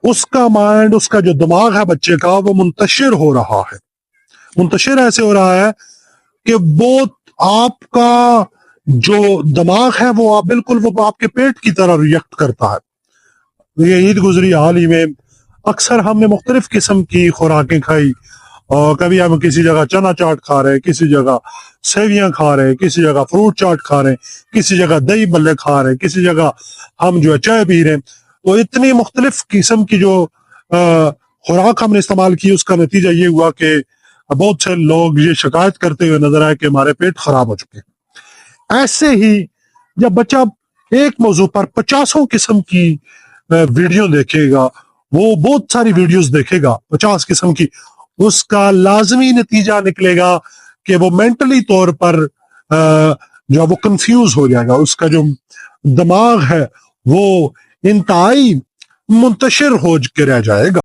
اس کا مائنڈ، اس کا جو دماغ ہے بچے کا، وہ منتشر ہو رہا ہے. منتشر ایسے ہو رہا ہے کہ وہ آپ کا جو دماغ ہے وہ بالکل وہ آپ کے پیٹ کی طرح ریئیکٹ کرتا ہے. یہ عید گزری حال ہی میں اکثر ہم نے مختلف قسم کی خوراکیں کھائی، اور کبھی ہم کسی جگہ چنا چاٹ کھا رہے، کسی جگہ سیویاں کھا رہے، کسی جگہ فروٹ چاٹ کھا رہے، کسی جگہ دہی بلے کھا رہے، کسی جگہ ہم جو ہے چائے پی رہے. تو اتنی مختلف قسم کی جو خوراک ہم نے استعمال کی، اس کا نتیجہ یہ ہوا کہ بہت سے لوگ یہ شکایت کرتے ہوئے نظر آئے کہ ہمارے پیٹ خراب ہو چکے. ایسے ہی جب بچہ ایک موضوع پر 50 قسم کی ویڈیو دیکھے گا، وہ بہت ساری ویڈیوز دیکھے گا 50 قسم کی، اس کا لازمی نتیجہ نکلے گا کہ وہ مینٹلی طور پر جو وہ کنفیوز ہو جائے گا. اس کا جو دماغ ہے وہ انتہائی منتشر ہو کے رہ جائے گا.